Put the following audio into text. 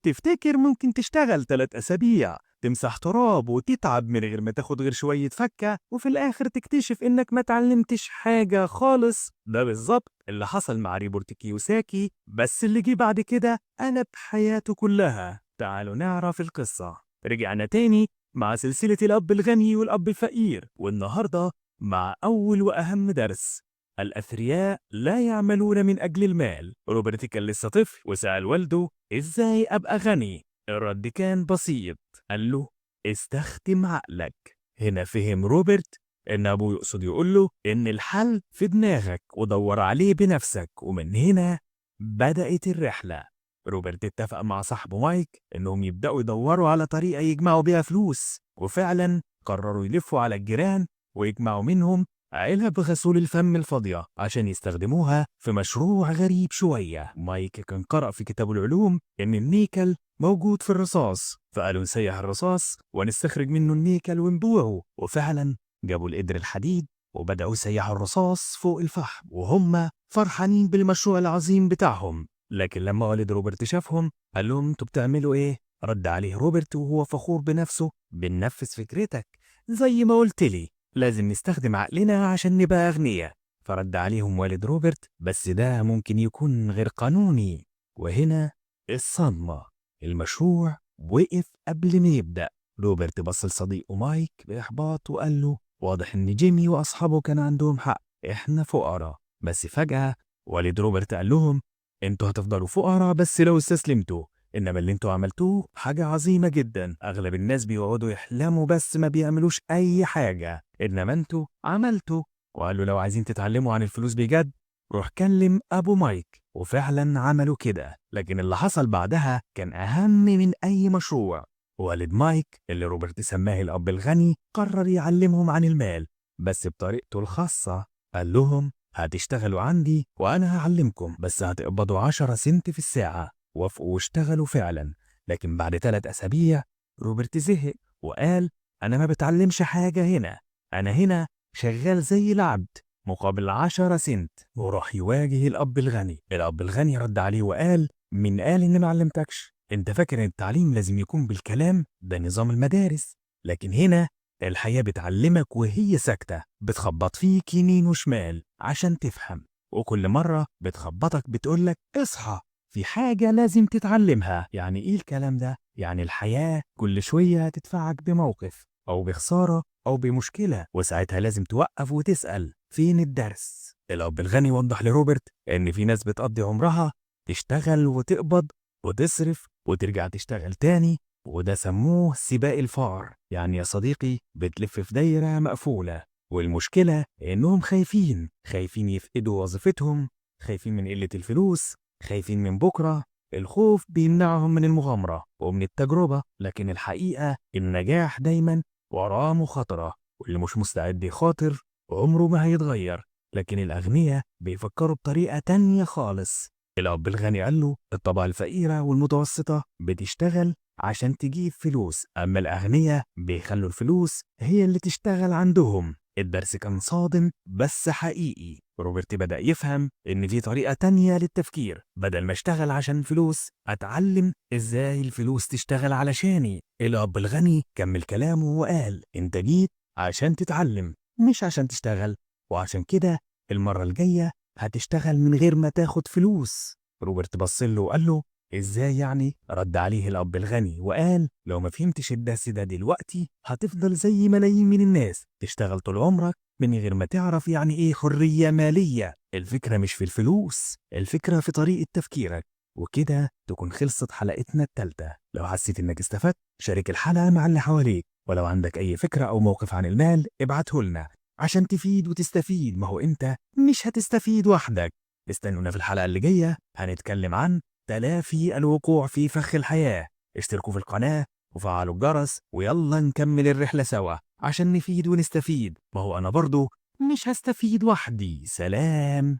تفتكر ممكن تشتغل 3 أسابيع تمسح تراب وتتعب من غير ما تاخد غير شوية فكة، وفي الآخر تكتشف إنك ما اتعلمتش حاجة خالص؟ ده بالظبط اللي حصل مع ريبورت كيوساكي، بس اللي جه بعد كده قلب حياته كلها. تعالوا نعرف القصة. رجعنا تاني مع سلسلة الأب الغني والأب الفقير، والنهاردة مع أول وأهم درس: الأثرياء لا يعملون من أجل المال. روبرت كان لسه طفل وسأل والده إزاي أبقى غني. الرد كان بسيط، قال له استخدم عقلك. هنا فهم روبرت إن أبوه يقصد يقول له إن الحل في دماغك ودور عليه بنفسك، ومن هنا بدأت الرحلة. روبرت اتفق مع صاحبه مايك إنهم يبدأوا يدوروا على طريقة يجمعوا بيها فلوس، وفعلا قرروا يلفوا على الجيران ويجمعوا منهم علب غسول الفم الفاضية عشان يستخدموها في مشروع غريب شوية. مايك كان قرأ في كتاب العلوم إن النيكل موجود في الرصاص، فقالوا نسيح الرصاص ونستخرج منه النيكل ونبيعه. وفعلا جابوا القدر الحديد وبدأوا يسيحوا الرصاص فوق الفحم وهم فرحانين بالمشروع العظيم بتاعهم. لكن لما والد روبرت شافهم قال لهم انتوا بتعملوا ايه؟ رد عليه روبرت وهو فخور بنفسه: بننفذ فكرتك زي ما قلت لي، لازم نستخدم عقلنا عشان نبقى أغنياء. فرد عليهم والد روبرت: بس ده ممكن يكون غير قانوني. وهنا الصدمة، المشروع وقف قبل ما يبدأ. روبرت بص لصديقه مايك بإحباط وقال له: واضح إن جيمي وأصحابه كان عندهم حق، إحنا فقراء. بس فجأة والد روبرت قال لهم: انتوا هتفضلوا فقراء بس لو استسلمتوا، إنما اللي انتوا عملتوه حاجة عظيمة جدا. أغلب الناس بيقعدوا يحلموا بس ما بيعملوش أي حاجة، إنما انتوا عملتوا. وقال له لو عايزين تتعلموا عن الفلوس بجد روح كلم أبو مايك. وفعلا عملوا كده، لكن اللي حصل بعدها كان أهم من أي مشروع. والد مايك اللي روبرت سماه الأب الغني قرر يعلمهم عن المال بس بطريقته الخاصة. قال لهم هتشتغلوا عندي وأنا هعلمكم، بس هتقبضوا 10 سنت في الساعة. وافقوا واشتغلوا فعلا، لكن بعد 3 أسابيع روبرت زهق وقال أنا ما بتعلمش حاجة هنا، أنا هنا شغال زي العبد مقابل 10 سنت. وراح يواجه الأب الغني. الأب الغني رد عليه وقال: مين قال إني ما علمتكش؟ أنت فاكر إن التعليم لازم يكون بالكلام؟ ده نظام المدارس، لكن هنا الحياة بتعلمك وهي ساكتة، بتخبط فيك يمين وشمال عشان تفهم، وكل مرة بتخبطك بتقولك اصحى، في حاجة لازم تتعلمها. يعني إيه الكلام ده؟ يعني الحياة كل شوية هتدفعك بموقف أو بخسارة أو بمشكلة، وساعتها لازم توقف وتسأل فين الدرس. الأب الغني وضح لروبرت إن في ناس بتقضي عمرها تشتغل وتقبض وتصرف وترجع تشتغل تاني، وده سموه سباق الفار. يعني يا صديقي بتلف في دايرة مقفولة، والمشكلة إنهم خايفين يفقدوا وظيفتهم، خايفين من قلة الفلوس، خايفين من بكرة. الخوف بيمنعهم من المغامرة ومن التجربة، لكن الحقيقة النجاح دايما وراه مخاطرة، واللي مش مستعد يخاطر عمره ما هيتغير. لكن الأغنياء بيفكروا بطريقة تانية خالص. الأب الغني قال له الطبقة الفقيرة والمتوسطة بتشتغل عشان تجيب فلوس، أما الأغنياء بيخلوا الفلوس هي اللي تشتغل عندهم. الدرس كان صادم بس حقيقي. روبرت بدأ يفهم إن في طريقة تانية للتفكير، بدل ما اشتغل عشان فلوس أتعلم إزاي الفلوس تشتغل علشاني. الأب الغني كمل كلامه وقال: أنت جيت عشان تتعلم مش عشان تشتغل، وعشان كده المرة الجاية هتشتغل من غير ما تاخد فلوس. روبرت بصله وقال له ازاي يعني؟ رد عليه الأب الغني وقال: لو ما فهمتش الدرس ده دلوقتي هتفضل زي ملايين من الناس تشتغل طول عمرك من غير ما تعرف يعني ايه حرية مالية. الفكرة مش في الفلوس، الفكرة في طريقة تفكيرك. وكده تكون خلصت حلقتنا التالتة. لو حسيت انك استفدت شارك الحلقة مع اللي حواليك، ولو عندك اي فكرة او موقف عن المال ابعته لنا عشان تفيد وتستفيد. ما هو انت مش هتستفيد وحدك. استنونا في الحلقة اللي جاية، هنتكلم عن تلافي الوقوع في فخ الحياة. اشتركوا في القناة وفعلوا الجرس ويلا نكمل الرحلة سوا عشان نفيد ونستفيد. ما هو أنا برضو مش هستفيد وحدي. سلام.